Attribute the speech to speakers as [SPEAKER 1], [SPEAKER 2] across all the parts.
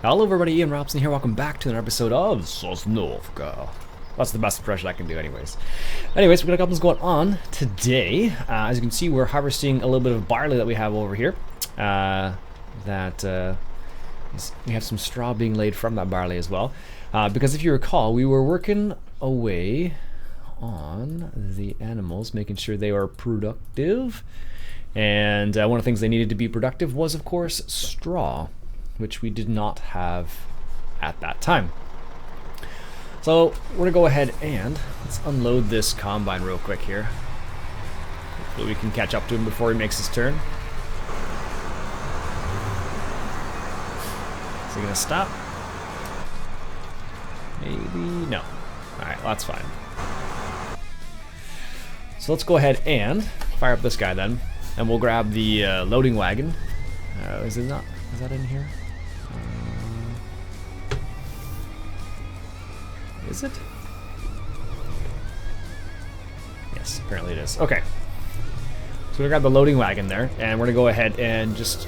[SPEAKER 1] Hello everybody, Iain Robson here, welcome back to another episode of Sosnovka. That's the best impression I can do anyways. Anyways, we got a couple things going on today. As you can see, we're harvesting a little bit of barley that we have over here. We have some straw being laid from that barley as well. Because if you recall, we were working away on the animals, making sure they are productive. And one of the things they needed to be productive was, of course, straw, which we did not have at that time. So we're gonna go ahead and let's unload this combine real quick here. Hopefully we can catch up to him before he makes his turn. Is he gonna stop? Maybe no. Alright, well, that's fine. So let's go ahead and fire up this guy then, and we'll grab the loading wagon. Is it not? Is that in here? Is it? Yes, apparently it is. Okay. So we're gonna grab the loading wagon there, and we're gonna go ahead and just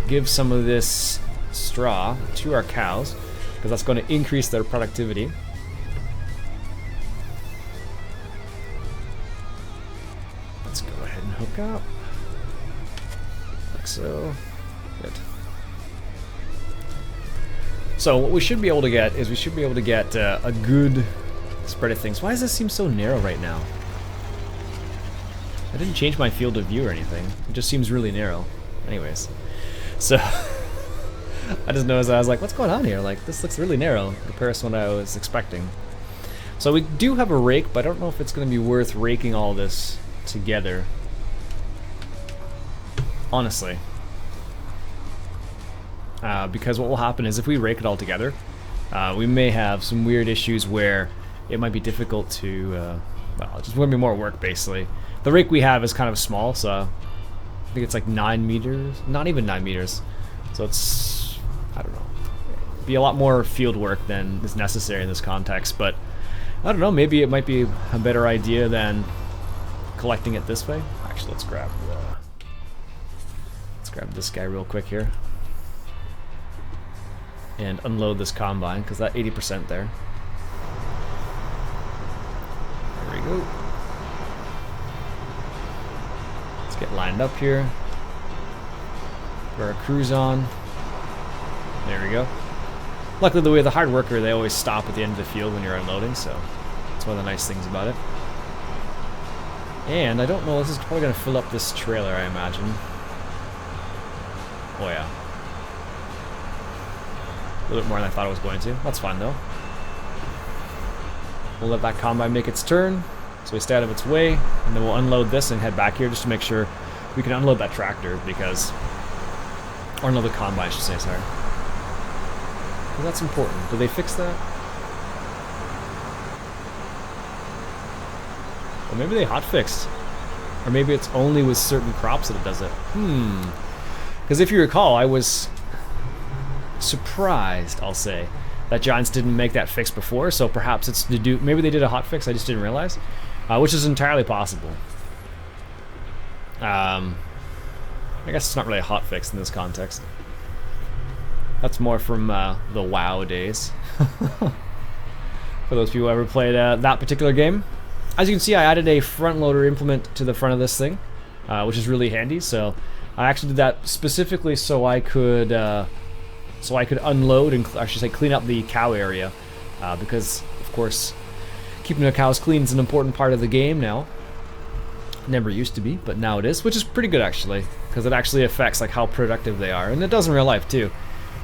[SPEAKER 1] give some of this straw to our cows, because that's going to increase their productivity. Let's go ahead and hook up. Like so. Good. So what we should be able to get is a good spread of things. Why does this seem so narrow right now? I didn't change my field of view or anything. It just seems really narrow. Anyways, so I just noticed that I was like, what's going on here? Like, this looks really narrow in comparison to what I was expecting. So we do have a rake, but I don't know if it's going to be worth raking all this together. Honestly. Because what will happen is if we rake it all together, we may have some weird issues where it might be difficult to, well, it's just going to be more work basically. The rake we have is kind of small, so I think it's like 9 meters, not even 9 meters. So it's, I don't know, be a lot more field work than is necessary in this context, but I don't know, maybe it might be a better idea than collecting it this way. Actually, let's grab this guy real quick here and unload this combine, because that 80% there. There we go. Let's get lined up here. Put our cruise on. There we go. Luckily, the way the hard worker, they always stop at the end of the field when you're unloading, so that's one of the nice things about it. And I don't know, this is probably going to fill up this trailer, I imagine. Oh yeah. A little bit more than I thought it was going to. That's fine though. We'll let that combine make its turn, so we stay out of its way, and then we'll unload this and head back here just to make sure we can unload that tractor, because, or unload the combine, I should say, sorry. Because that's important. Did they fix that? Or maybe they hotfixed. Or maybe it's only with certain crops that it does it. Because if you recall, I was surprised, I'll say, that Giants didn't make that fix before, so perhaps it's to do, maybe they did a hot fix, I just didn't realize, which is entirely possible. I guess it's not really a hot fix in this context. That's more from the WoW days. For those people who ever played that particular game. As you can see, I added a front loader implement to the front of this thing, which is really handy. So I actually did that specifically so I could unload and, I should say, clean up the cow area, because of course keeping the cows clean is an important part of the game now. Never used to be, but now it is, which is pretty good actually, because it actually affects like how productive they are, and it does in real life too.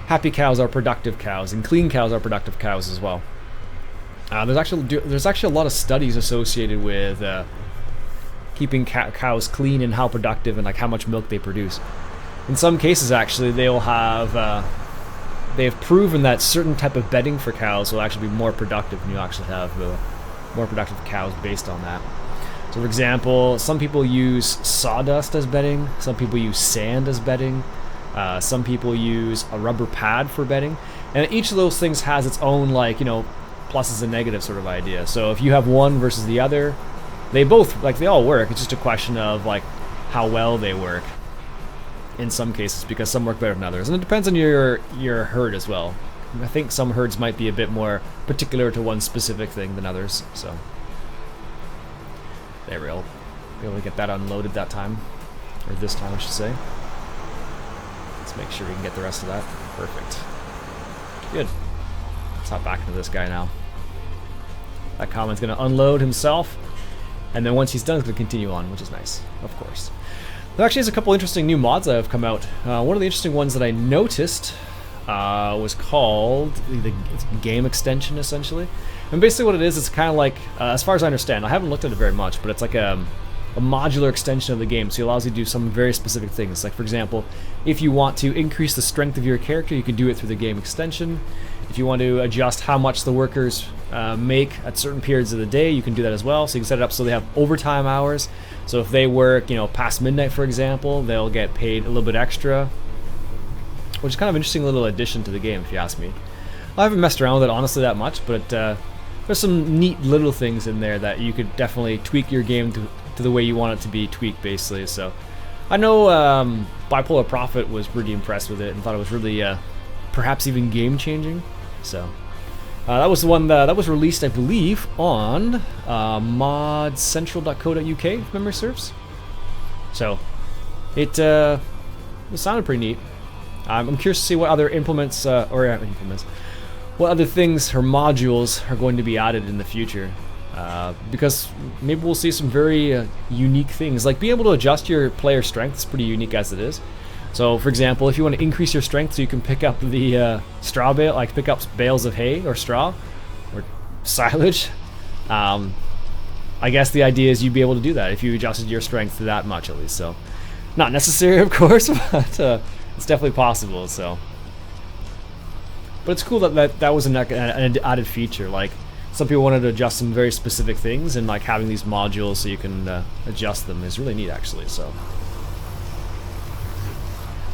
[SPEAKER 1] Happy cows are productive cows, and clean cows are productive cows as well. There's actually a lot of studies associated with keeping cows clean and how productive and like how much milk they produce. In some cases, actually, they'll have they have proven that certain type of bedding for cows will actually be more productive, and you actually have more productive cows based on that. So, for example, some people use sawdust as bedding, some people use sand as bedding, some people use a rubber pad for bedding, and each of those things has its own, like, you know, pluses and negatives sort of idea. So if you have one versus the other, they both, like, they all work. It's just a question of like how well they work. in some cases, because some work better than others. And it depends on your herd as well. I think some herds might be a bit more particular to one specific thing than others, so. There we go. Be able to get that unloaded that time. Or this time, I should say. Let's make sure we can get the rest of that. Perfect. Good. Let's hop back into this guy now. That common's going to unload himself, and then once he's done, he's going to continue on, which is nice, of course. There actually is a couple interesting new mods that have come out. One of the interesting ones that I noticed was called the game extension, essentially. And basically what it is, it's kind of like, as far as I understand, I haven't looked at it very much, but it's like a modular extension of the game, so it allows you to do some very specific things. Like, for example, if you want to increase the strength of your character, you can do it through the game extension. If you want to adjust how much the workers make at certain periods of the day, you can do that as well. So you can set it up so they have overtime hours. So if they work, you know, past midnight, for example, they'll get paid a little bit extra, which is kind of an interesting little addition to the game, if you ask me. I haven't messed around with it, honestly, that much, but there's some neat little things in there that you could definitely tweak your game to the way you want it to be tweaked, basically. So I know Bipolar Prophet was pretty impressed with it and thought it was really perhaps even game-changing. So that was the one that was released, I believe, on modcentral.co.uk, if memory serves. So it sounded pretty neat. I'm curious to see what other what other things or modules are going to be added in the future. Because maybe we'll see some very unique things. Like being able to adjust your player strength is pretty unique as it is. So, for example, if you want to increase your strength so you can pick up the straw bale, like pick up bales of hay or straw or silage, I guess the idea is you'd be able to do that if you adjusted your strength to that much at least. So, not necessary, of course, but it's definitely possible. So, but it's cool that was an added feature. Like, some people wanted to adjust some very specific things, and like having these modules so you can adjust them is really neat, actually. So.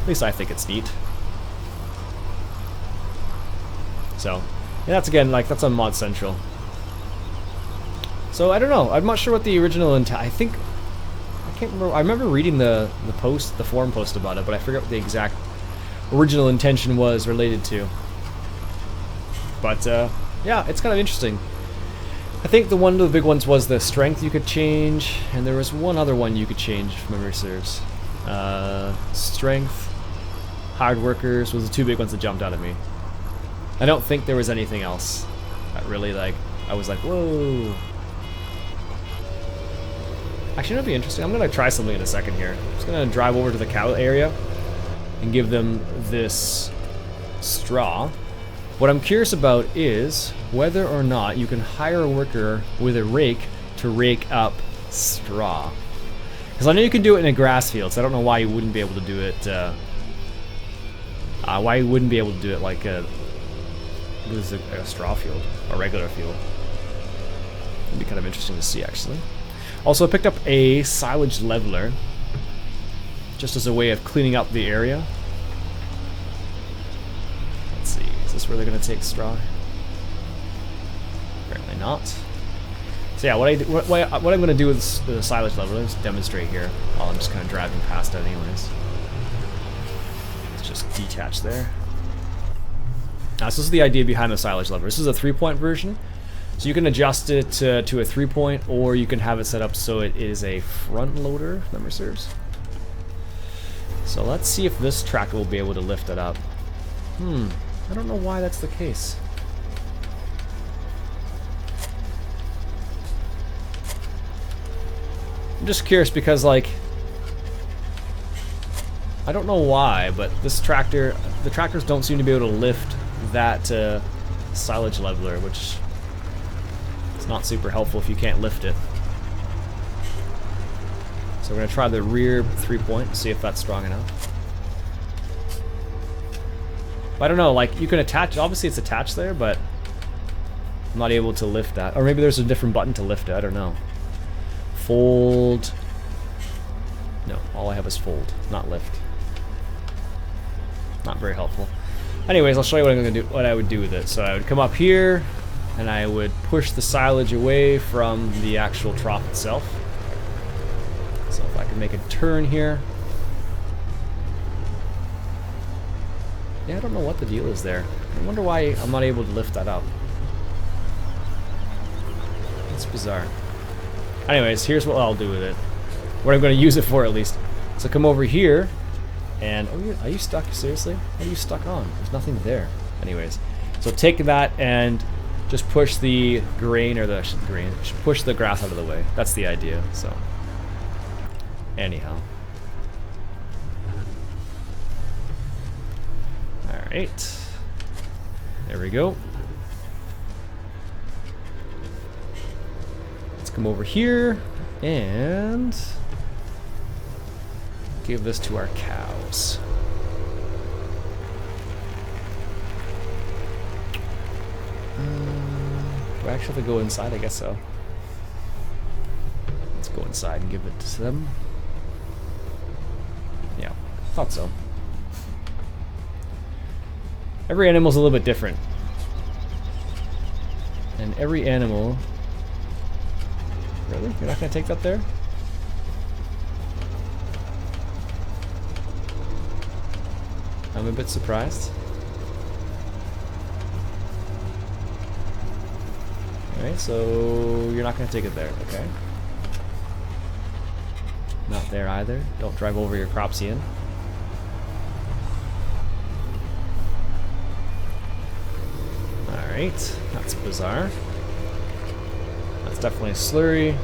[SPEAKER 1] At least I think it's neat. So, yeah, that's again, like, that's on Mod Central. So, I don't know. I'm not sure what the original intent. I can't remember. I remember reading the forum post about it, but I forget what the exact original intention was related to. But, yeah, it's kind of interesting. I think one of the big ones was the strength you could change, and there was one other one you could change, if memory serves. Strength. Hard workers was the two big ones that jumped out at me. I don't think there was anything else that really, like, I was like, whoa. Actually, that'd be interesting. I'm gonna try something in a second here. I'm just gonna drive over to the cow area and give them this straw. What I'm curious about is whether or not you can hire a worker with a rake to rake up straw. Because I know you can do it in a grass field, so I don't know why you wouldn't be able to do it. Why you wouldn't be able to do it like a straw field, a regular field. It'd be kind of interesting to see, actually. Also, I picked up a silage leveler, just as a way of cleaning up the area. Let's see, is this where they're going to take straw? Apparently not. So yeah, what I'm going to do with the silage leveler, let's demonstrate here while I'm just kind of driving past it anyways. Let's just detach there. Now, so this is the idea behind the silage leveler. This is a 3-point version. So you can adjust it to a 3-point, or you can have it set up so it is a front loader, if memory serves. So let's see if this tractor will be able to lift it up. I don't know why that's the case. I'm just curious because, like, I don't know why, but this tractor, the tractors don't seem to be able to lift that silage leveler, which is not super helpful if you can't lift it. So we're going to try the rear 3-point and see if that's strong enough. But I don't know, like, you can attach, obviously it's attached there, but I'm not able to lift that. Or maybe there's a different button to lift it, I don't know. Fold. No, all I have is fold, not lift. Not very helpful. Anyways, I'll show you what I'm going to do, what I would do with it. So I would come up here, and I would push the silage away from the actual trough itself. So if I can make a turn here. Yeah, I don't know what the deal is there. I wonder why I'm not able to lift that up. It's bizarre. Anyways, here's what I'll do with it. What I'm going to use it for, at least. So come over here, and are you stuck? Seriously? How are you stuck on? There's nothing there. Anyways, so take that and just push the grain, or the grain, push the grass out of the way. That's the idea. So, anyhow. All right. There we go. Let's come over here and give this to our cows. Do I actually have to go inside? I guess so. Let's go inside and give it to them. Yeah, thought so. Every animal's a little bit different. And every animal... Really? You're not going to take that there? I'm a bit surprised. Alright, so you're not going to take it there, okay. Not there either. Don't drive over your crops, Iain. Alright, that's bizarre. That's definitely a slurry.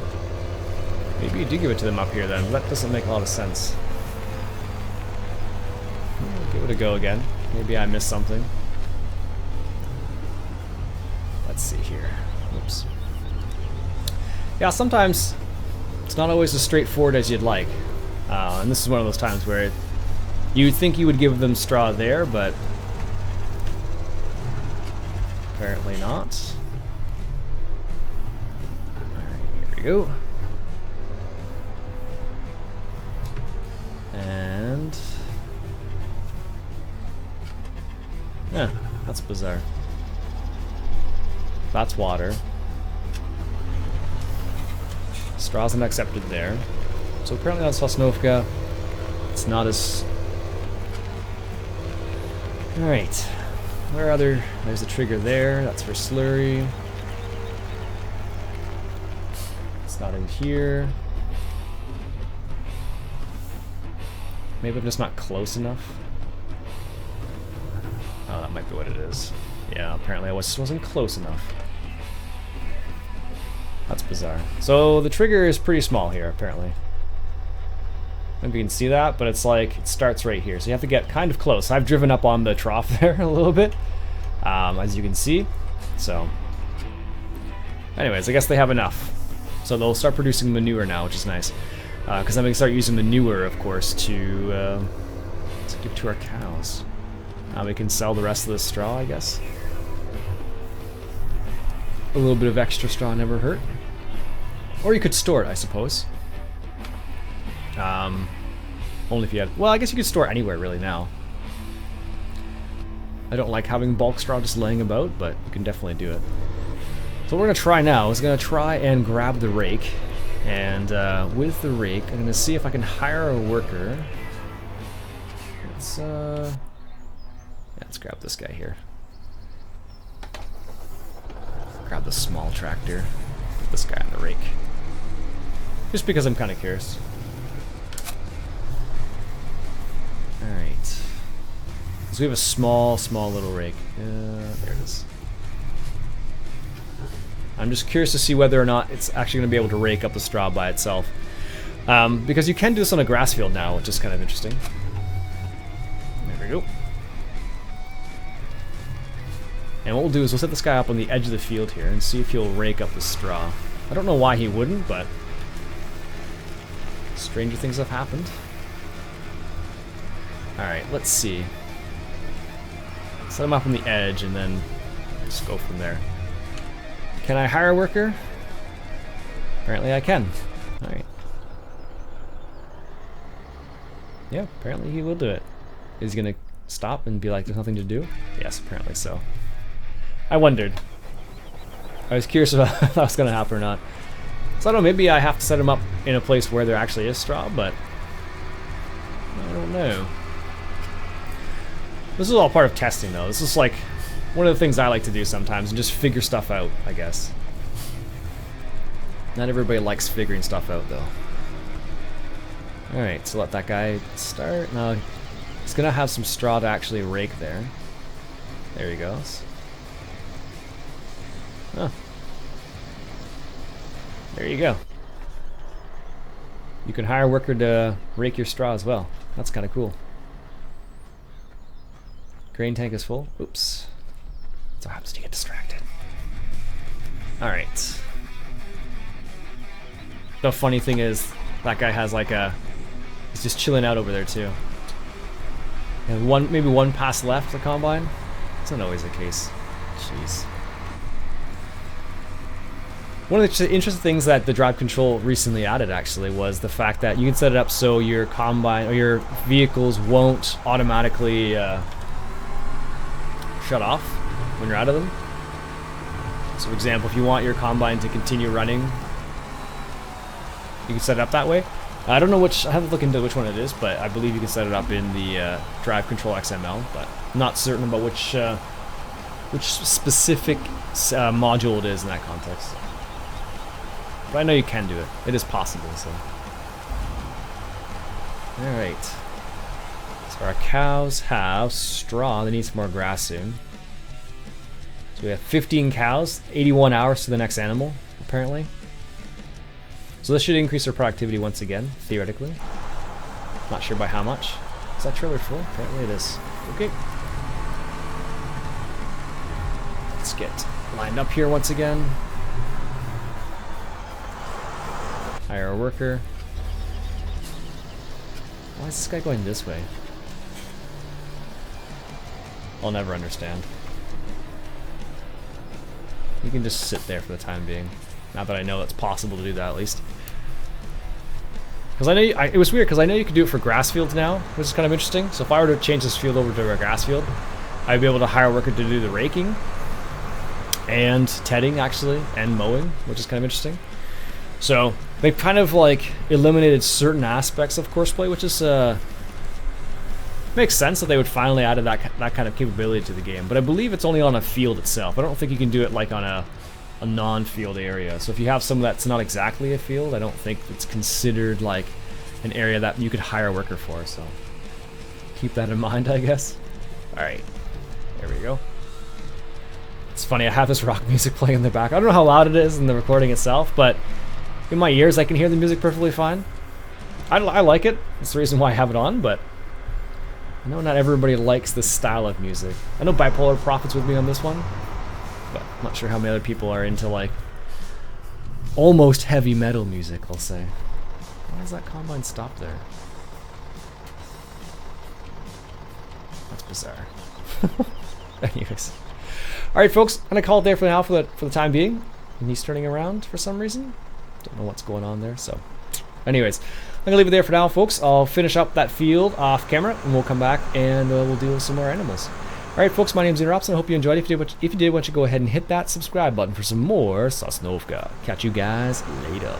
[SPEAKER 1] Maybe you do give it to them up here then, but that doesn't make a lot of sense. Give it a go again. Maybe I missed something. Let's see here. Oops. Yeah, sometimes it's not always as straightforward as you'd like. And this is one of those times where you'd think you would give them straw there, but apparently not. Alright, here we go. And... yeah, that's bizarre. That's water. Straw's not accepted there. So apparently on Sosnovka, it's not as... Alright. Where are there? There's a trigger there. That's for slurry. It's not in here. Maybe I'm just not close enough. Oh, that might be what it is. Yeah, apparently I just wasn't close enough. That's bizarre. So the trigger is pretty small here, apparently. I don't know if you can see that, but it's like, it starts right here. So you have to get kind of close. I've driven up on the trough there a little bit, as you can see. So, anyways, I guess they have enough. So they'll start producing manure now, which is nice. Because then we can start using manure, of course, to give to our cows. Now we can sell the rest of the straw, I guess. A little bit of extra straw never hurt. Or you could store it, I suppose. Only if you had... Well, I guess you could store it anywhere, really, now. I don't like having bulk straw just laying about, but you can definitely do it. So what we're going to try now is going to try and grab the rake. And with the rake, I'm going to see if I can hire a worker. Let's grab this guy here. Grab the small tractor. Put this guy on the rake. Just because I'm kind of curious. Alright. So we have a small little rake. There it is. I'm just curious to see whether or not it's actually going to be able to rake up the straw by itself. Because you can do this on a grass field now, which is kind of interesting. There we go. And what we'll do is we'll set this guy up on the edge of the field here and see if he'll rake up the straw. I don't know why he wouldn't, but stranger things have happened. Alright, let's see. Set him up on the edge and then just go from there. Can I hire a worker? Apparently I can. Alright. Yeah, apparently he will do it. Is he gonna stop and be like, there's nothing to do? Yes, apparently so. I wondered. I was curious about if that was going to happen or not. So I don't know, maybe I have to set him up in a place where there actually is straw, but I don't know. This is all part of testing, though. This is like one of the things I like to do sometimes, and just figure stuff out, I guess. Not everybody likes figuring stuff out, though. Alright, so let that guy start. Now, he's gonna have some straw to actually rake there. There he goes. Huh. There you go. You can hire a worker to rake your straw as well. That's kind of cool. Grain tank is full. Oops. That's what happens when you get distracted. Alright. The funny thing is, that guy has like a... He's just chilling out over there too. And maybe one pass left the combine. It's not always the case. Jeez. One of the interesting things that the drive control recently added actually was the fact that you can set it up so your combine or your vehicles won't automatically shut off when you're out of them. So for example, if you want your combine to continue running, you can set it up that way. I don't know which, I haven't looked into which one it is, but I believe you can set it up in the drive control XML, but I'm not certain about which specific module it is in that context. But I know you can do it. It is possible, so. Alright. So our cows have straw. They need some more grass soon. So we have 15 cows, 81 hours to the next animal, apparently. So this should increase our productivity once again, theoretically. Not sure by how much. Is that trailer full? Apparently it is. Okay. Let's get lined up here once again. Hire a worker. Why is this guy going this way? I'll never understand. You can just sit there for the time being. Now that I know it's possible to do that, at least. Because I know it was weird because I know you can do it for grass fields now, which is kind of interesting. So if I were to change this field over to a grass field, I'd be able to hire a worker to do the raking and tedding actually and mowing, which is kind of interesting. So they've kind of like eliminated certain aspects of courseplay, which is makes sense that they would finally add that kind of capability to the game. But I believe it's only on a field itself. I don't think you can do it like on a non-field area. So if you have some that's not exactly a field, I don't think it's considered like an area that you could hire a worker for. So keep that in mind, I guess. All right, there we go. It's funny, I have this rock music playing in the back. I don't know how loud it is in the recording itself, but in my ears I can hear the music perfectly fine. I like it. That's the reason why I have it on, but I know not everybody likes this style of music. I know Bipolar Prophet's with me on this one, but I'm not sure how many other people are into like almost heavy metal music, I'll say. Why does that combine stop there? That's bizarre. Anyways. Alright folks, I'm going to call it there for now for the time being. And he's turning around for some reason. Don't know what's going on there, so. Anyways, I'm going to leave it there for now, folks. I'll finish up that field off camera, and we'll come back and we'll deal with some more animals. Alright folks, my name's Iain Robson. I hope you enjoyed it. If you did, why don't you go ahead and hit that subscribe button for some more Sosnovka. Catch you guys later.